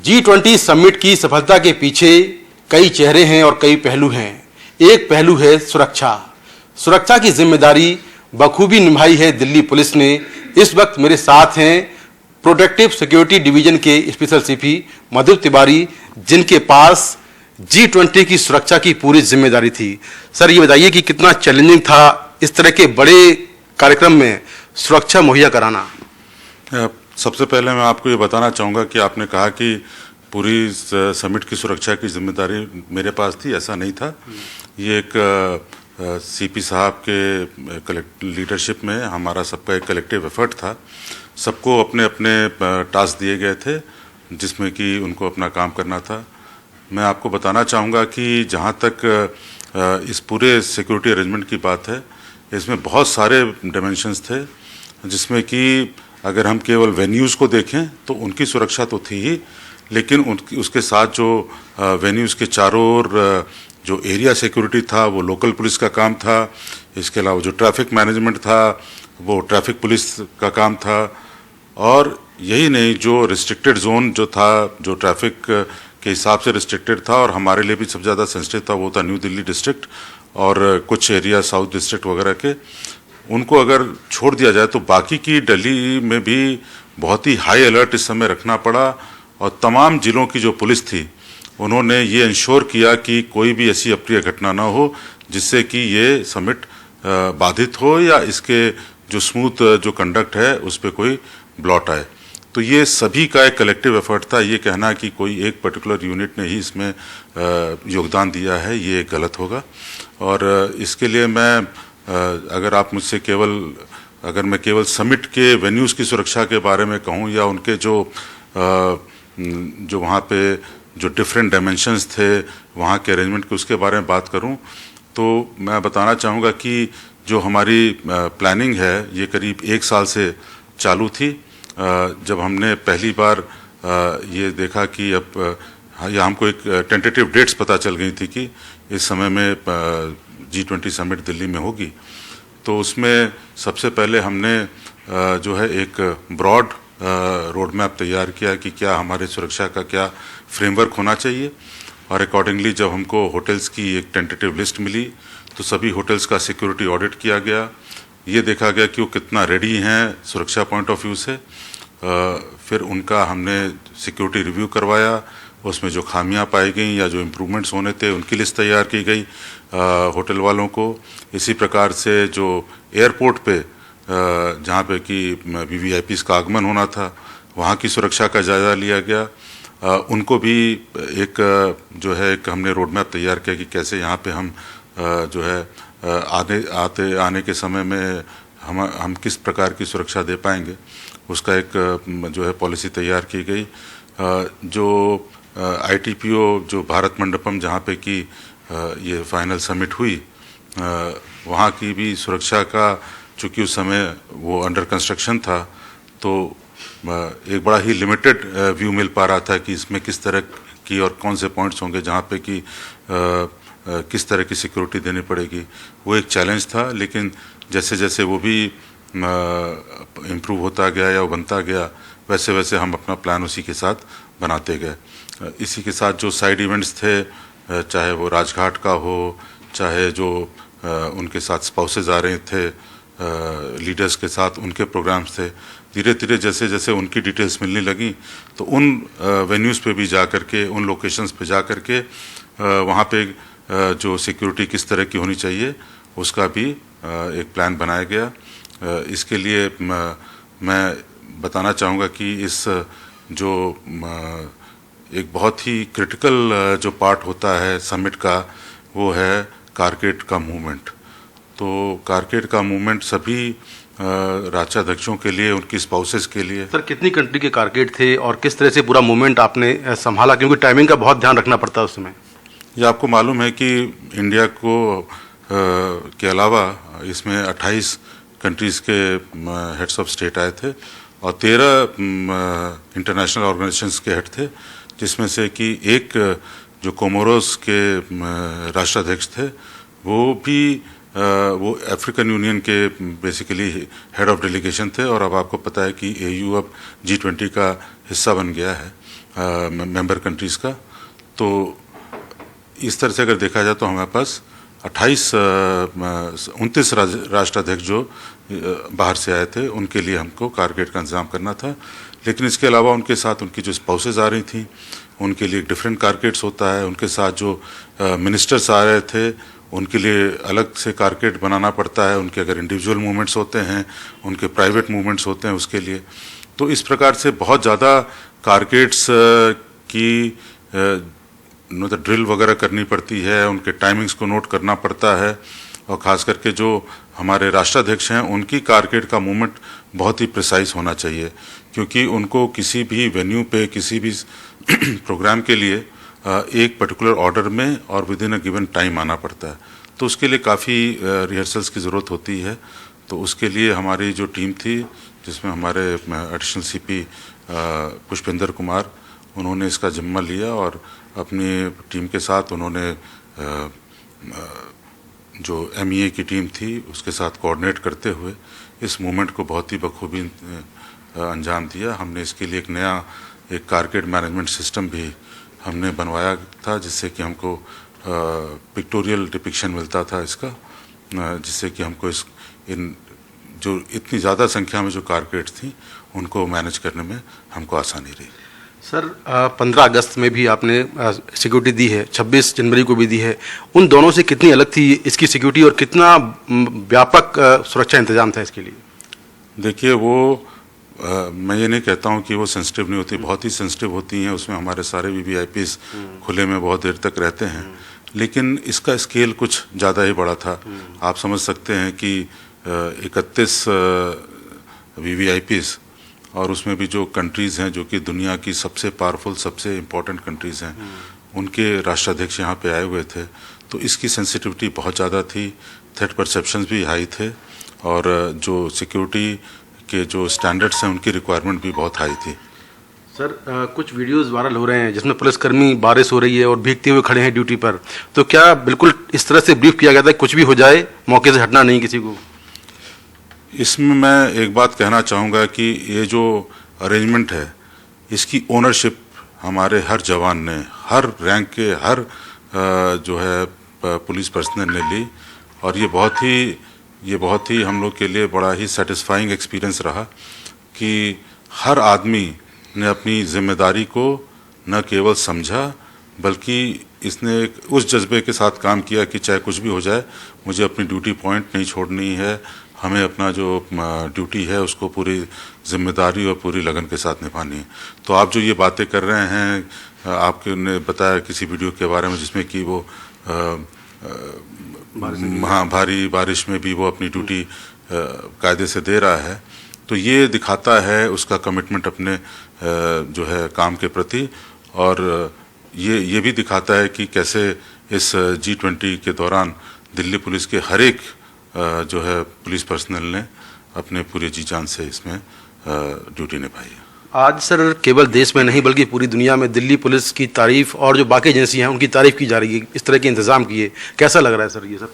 G20 summit की सफलता के पीछे कई चेहरे हैं और कई पहलू हैं। एक पहलू है सुरक्षा। सुरक्षा की जिम्मेदारी बखूबी निभाई है दिल्ली पुलिस ने। इस वक्त मेरे साथ हैं प्रोटेक्टिव सिक्योरिटी डिवीजन के स्पेशल सीपी मधुर तिवारी, जिनके पास G20 की सुरक्षा की पूरी जिम्मेदारी थी। सर, ये बताइए कि कितना चैलेंजिंग था इस तरह के बड़े कार्यक्रम में सुरक्षा मुहैया कराना। सबसे पहले मैं आपको ये बताना चाहूँगा कि आपने कहा कि पूरी समिट की सुरक्षा की जिम्मेदारी मेरे पास थी। ऐसा नहीं था। ये एक सीपी साहब के लीडरशिप में हमारा सबका एक कलेक्टिव एफर्ट था। सबको अपने अपने टास्क दिए गए थे जिसमें कि उनको अपना काम करना था। मैं आपको बताना चाहूँगा कि जहाँ तक इस पूरे सिक्योरिटी अरेंजमेंट की बात है, इसमें बहुत सारे डायमेंशंस थे, जिसमें कि अगर हम केवल वेन्यूज़ को देखें तो उनकी सुरक्षा तो थी ही, लेकिन उसके साथ जो वेन्यूज़ के चारों ओर जो एरिया सिक्योरिटी था वो लोकल पुलिस का काम था। इसके अलावा जो ट्रैफिक मैनेजमेंट था वो ट्रैफिक पुलिस का काम था। और यही नहीं, जो रिस्ट्रिक्टेड जोन जो था, जो ट्रैफिक के हिसाब से रिस्ट्रिक्टेड था और हमारे लिए भी सबसे ज़्यादा सेंसिटिव था, वो था न्यू दिल्ली डिस्ट्रिक्ट और कुछ एरिया साउथ डिस्ट्रिक्ट वगैरह के। उनको अगर छोड़ दिया जाए तो बाकी की दिल्ली में भी बहुत ही हाई अलर्ट इस समय रखना पड़ा। और तमाम ज़िलों की जो पुलिस थी उन्होंने ये इंश्योर किया कि कोई भी ऐसी अप्रिय घटना ना हो जिससे कि ये समिट बाधित हो या इसके जो स्मूथ जो कंडक्ट है उस पर कोई ब्लॉट आए। तो ये सभी का एक कलेक्टिव एफर्ट था। ये कहना कि कोई एक पर्टिकुलर यूनिट ने ही इसमें योगदान दिया है, ये गलत होगा। और इसके लिए मैं अगर आप मुझसे अगर मैं केवल समिट के वेन्यूज़ की सुरक्षा के बारे में कहूँ या उनके जो वहाँ पे जो डिफरेंट डायमेंशंस थे वहाँ के अरेंजमेंट के, उसके बारे में बात करूँ तो मैं बताना चाहूँगा कि जो हमारी प्लानिंग है ये करीब 1 साल से चालू थी। जब हमने पहली बार ये देखा कि अब या हमको एक टेंटेटिव डेट्स पता चल गई थी कि इस समय में G20 समिट दिल्ली में होगी, तो उसमें सबसे पहले हमने जो है एक ब्रॉड रोड मैप तैयार किया कि क्या हमारे सुरक्षा का क्या फ्रेमवर्क होना चाहिए। और अकॉर्डिंगली जब हमको होटल्स की एक टेंटेटिव लिस्ट मिली तो सभी होटल्स का सिक्योरिटी ऑडिट किया गया। ये देखा गया कि वो कितना रेडी हैं सुरक्षा पॉइंट ऑफ व्यू से। फिर उनका हमने सिक्योरिटी रिव्यू करवाया, उसमें जो खामियां पाई गई या जो इम्प्रूवमेंट्स होने थे उनकी लिस्ट तैयार की गई होटल वालों को। इसी प्रकार से जो एयरपोर्ट पे जहाँ पे कि VVIPs का आगमन होना था वहाँ की सुरक्षा का जायज़ा लिया गया। उनको भी एक जो है एक हमने रोड मैप तैयार किया कि कैसे यहाँ पे हम जो है आने के समय में हम किस प्रकार की सुरक्षा दे पाएंगे, उसका एक जो है पॉलिसी तैयार की गई। जो ITPO जो भारत मंडपम जहाँ पे कि ये फाइनल समिट हुई, वहाँ की भी सुरक्षा का, चूँकि उस समय वो अंडर कंस्ट्रक्शन था तो एक बड़ा ही लिमिटेड व्यू मिल पा रहा था कि इसमें किस तरह की और कौन से पॉइंट्स होंगे जहाँ पे कि किस तरह की सिक्योरिटी देनी पड़ेगी। वो एक चैलेंज था, लेकिन जैसे जैसे वो भी इम्प्रूव होता गया या वो बनता गया वैसे वैसे हम अपना प्लान उसी के साथ बनाते गए। इसी के साथ जो साइड इवेंट्स थे, चाहे वो राजघाट का हो, चाहे जो उनके साथ स्पाउसेज आ रहे थे लीडर्स के साथ, उनके प्रोग्राम्स थे, धीरे धीरे जैसे जैसे उनकी डिटेल्स मिलने लगी तो उन वेन्यूज़ पे भी जा कर के, उन लोकेशंस पे जा कर के वहाँ पे जो सिक्योरिटी किस तरह की होनी चाहिए उसका भी एक प्लान बनाया गया। इसके लिए मैं बताना चाहूँगा कि इस जो एक बहुत ही क्रिटिकल जो पार्ट होता है समिट का वो है कारकेड का मूवमेंट। तो कारकेड का मूवमेंट सभी राज्याध्यक्षों के लिए, उनकी स्पाउसेस के लिए। सर, कितनी कंट्री के कारकेड थे और किस तरह से पूरा मूवमेंट आपने संभाला, क्योंकि टाइमिंग का बहुत ध्यान रखना पड़ता है उस समय। ये आपको मालूम है कि इंडिया को के अलावा इसमें 28 कंट्रीज़ के हेड्स ऑफ स्टेट आए थे और 13 इंटरनेशनल ऑर्गेनाइजेशंस के हेड थे, जिसमें से कि एक जो कोमोरोस के राष्ट्राध्यक्ष थे वो अफ्रीकन यूनियन के बेसिकली हेड ऑफ डेलीगेशन थे। और अब आपको पता है कि AU अब G20 का हिस्सा बन गया है मेंबर कंट्रीज़ का। तो इस तरह से अगर देखा जाए तो हमारे पास 29 राष्ट्राध्यक्ष जो बाहर से आए थे उनके लिए हमको कारगेट का इंतज़ाम करना था। लेकिन इसके अलावा उनके साथ उनकी जो स्पाउसेज आ रही थी उनके लिए डिफरेंट कारगेट्स होता है। उनके साथ जो मिनिस्टर्स आ रहे थे उनके लिए अलग से कारगेट बनाना पड़ता है। उनके अगर इंडिविजुअल मूवमेंट्स होते हैं, उनके प्राइवेट मूवमेंट्स होते हैं उसके लिए। तो इस प्रकार से बहुत ज़्यादा कारगेट्स की ड्रिल वगैरह करनी पड़ती है, उनके टाइमिंग्स को नोट करना पड़ता है। और ख़ास करके जो हमारे राष्ट्राध्यक्ष हैं उनकी कारगेट का मूवमेंट बहुत ही प्रिसाइज होना चाहिए, क्योंकि उनको किसी भी वेन्यू पे किसी भी प्रोग्राम के लिए एक पर्टिकुलर ऑर्डर में और with in a given time आना पड़ता है। तो उसके लिए काफ़ी रिहर्सल्स की ज़रूरत होती है। तो उसके लिए हमारी जो टीम थी जिसमें हमारे एडिशनल सीपी पुष्पेंद्र कुमार, उन्होंने इसका जिम्मा लिया और अपनी टीम के साथ उन्होंने जो MEA की टीम थी उसके साथ कोऑर्डिनेट करते हुए इस मूवमेंट को बहुत ही बखूबी अंजाम दिया। हमने इसके लिए एक कारगेट मैनेजमेंट सिस्टम भी हमने बनवाया था, जिससे कि हमको पिक्टोरियल डिपिक्शन मिलता था इसका, जिससे कि हमको जो इतनी ज़्यादा संख्या में जो कारगेट थी उनको मैनेज करने में हमको आसानी रही। सर 15 अगस्त में भी आपने सिक्योरिटी दी है, 26 जनवरी को भी दी है। उन दोनों से कितनी अलग थी इसकी सिक्योरिटी और कितना व्यापक सुरक्षा इंतजाम था इसके लिए? देखिए वो मैं ये नहीं कहता हूँ कि वो सेंसिटिव नहीं होती, बहुत ही सेंसिटिव होती हैं। उसमें हमारे सारे VVIPs खुले में बहुत देर तक रहते हैं, लेकिन इसका स्केल कुछ ज़्यादा ही बड़ा था। आप समझ सकते हैं कि 31 VVIPs और उसमें भी जो कंट्रीज़ हैं जो कि दुनिया की सबसे पावरफुल सबसे इम्पोर्टेंट कंट्रीज़ हैं, उनके राष्ट्राध्यक्ष यहाँ पे आए हुए थे। तो इसकी सेंसिटिविटी बहुत ज़्यादा थी, थ्रेट परसेप्शंस भी हाई थे और जो सिक्योरिटी के जो स्टैंडर्ड्स हैं उनकी रिक्वायरमेंट भी बहुत हाई थी। सर कुछ वीडियोस वायरल हो रहे हैं जिसमें पुलिसकर्मी बारिश हो रही है और भीगते हुए खड़े हैं ड्यूटी पर। तो क्या बिल्कुल इस तरह से ब्रीफ किया गया था कुछ भी हो जाए मौके से हटना नहीं किसी को? इसमें मैं एक बात कहना चाहूँगा कि ये जो अरेंजमेंट है इसकी ओनरशिप हमारे हर जवान ने, हर रैंक के हर जो है पुलिस पर्सनल ने ली। और ये बहुत ही हम लोग के लिए बड़ा ही सेटिस्फाइंग एक्सपीरियंस रहा कि हर आदमी ने अपनी जिम्मेदारी को न केवल समझा बल्कि इसने उस जज्बे के साथ काम किया कि चाहे कुछ भी हो जाए मुझे अपनी ड्यूटी पॉइंट नहीं छोड़नी है, हमें अपना जो ड्यूटी है उसको पूरी जिम्मेदारी और पूरी लगन के साथ निभानी है। तो आप जो ये बातें कर रहे हैं, आपके ने बताया किसी वीडियो के बारे में जिसमें कि वो भारी बारिश में भी वो अपनी ड्यूटी कायदे से दे रहा है, तो ये दिखाता है उसका कमिटमेंट अपने जो है काम के प्रति। और ये भी दिखाता है कि कैसे इस G20 के दौरान दिल्ली पुलिस के हर एक जो है पुलिस पर्सनल ने अपने पूरे जी जान से इसमें ड्यूटी निभाई है। आज सर केवल देश में नहीं बल्कि पूरी दुनिया में दिल्ली पुलिस की तारीफ और जो बाकी एजेंसी हैं उनकी तारीफ की जा रही है, इस तरह के इंतजाम किए, कैसा लग रहा है सर ये सब?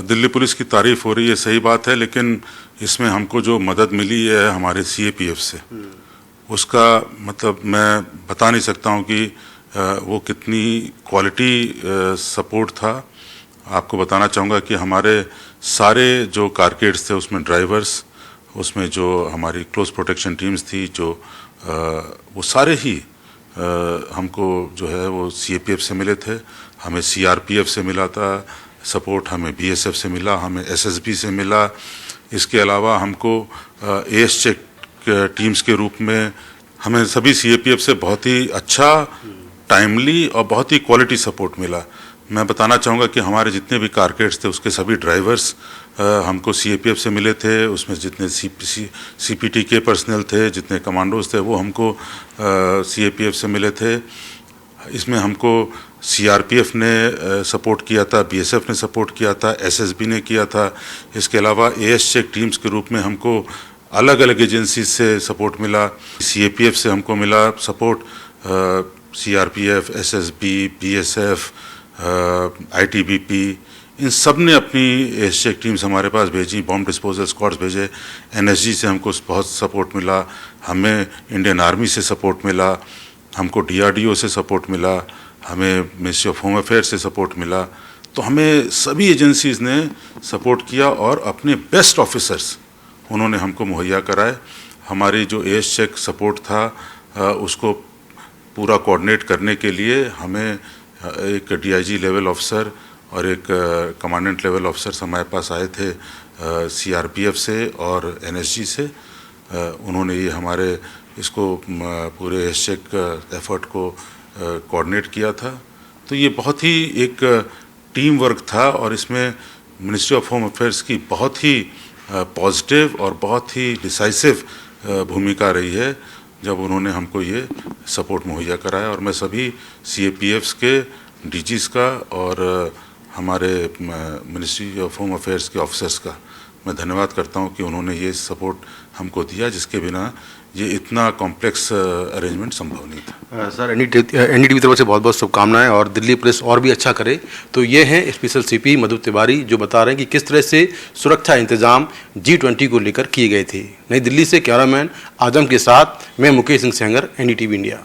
दिल्ली पुलिस की तारीफ हो रही है, सही बात है, लेकिन इसमें हमको जो मदद मिली है हमारे CAPF से, उसका मतलब मैं बता नहीं सकता हूँ कि वो कितनी क्वालिटी सपोर्ट था। आपको बताना चाहूँगा कि हमारे सारे जो कारकेड्स थे उसमें ड्राइवर्स, उसमें जो हमारी क्लोज प्रोटेक्शन टीम्स थी, जो वो सारे ही हमको जो है वो CAPF से मिले थे। हमें CRPF से मिला था सपोर्ट, हमें BSF से मिला, हमें SSB से मिला। इसके अलावा हमको AS चेक टीम्स के रूप में हमें सभी CAPF से बहुत ही अच्छा, टाइमली और बहुत ही क्वालिटी सपोर्ट मिला। मैं बताना चाहूँगा कि हमारे जितने भी कारकेड्स थे उसके सभी ड्राइवर्स हमको CAPF से मिले थे। उसमें जितने CPT के पर्सनल थे, जितने कमांडोज थे, वो हमको CAPF से मिले थे। इसमें हमको CRPF ने सपोर्ट किया था, BSF ने सपोर्ट किया था, SSB ने किया था। इसके अलावा AS चेक टीम्स के रूप में हमको अलग अलग एजेंसी से सपोर्ट मिला। CAPF से हमको मिला support, CRPF, SSB, BSF, ITBP, इन सब ने अपनी एस चेक टीम्स हमारे पास भेजी, बॉम्ब डिस्पोजल स्क्वाड्स भेजे, एनएसजी से हमको बहुत सपोर्ट मिला, हमें इंडियन आर्मी से सपोर्ट मिला, हमको डीआरडीओ से सपोर्ट मिला, हमें मिनिस्ट्री ऑफ होम अफेयर्स से सपोर्ट मिला। तो हमें सभी एजेंसीज़ ने सपोर्ट किया और अपने बेस्ट ऑफिसर्स उन्होंने हमको मुहैया कराए। हमारी जो एस चेक सपोर्ट था उसको पूरा कोऑर्डिनेट करने के लिए हमें एक डीआईजी लेवल ऑफिसर और एक कमांडेंट लेवल ऑफिसर्स हमारे पास आए थे सीआरपीएफ से और एनएसजी से। उन्होंने ये हमारे इसको पूरे एस चेक एफर्ट को कोऑर्डिनेट किया था। तो ये बहुत ही एक टीम वर्क था और इसमें मिनिस्ट्री ऑफ होम अफेयर्स की बहुत ही पॉजिटिव और बहुत ही डिसाइसिव भूमिका रही है जब उन्होंने हमको ये सपोर्ट मुहैया कराया। और मैं सभी सीएपीएफ्स के डीजीज़ का और हमारे मिनिस्ट्री ऑफ होम अफेयर्स के ऑफिसर्स का मैं धन्यवाद करता हूँ कि उन्होंने ये सपोर्ट हमको दिया, जिसके बिना ये इतना कॉम्प्लेक्स अरेंजमेंट संभव नहीं था। सर, एनडीटीवी तरफ से बहुत बहुत शुभकामनाएं और दिल्ली पुलिस और भी अच्छा करे। तो ये हैं स्पेशल सीपी मधु तिवारी जो बता रहे हैं कि किस तरह से सुरक्षा इंतजाम G20 को लेकर किए गए थे। नई दिल्ली से कैमरामैन आजम के साथ मैं मुकेश सिंह सेंगर, एनडीटीवी इंडिया।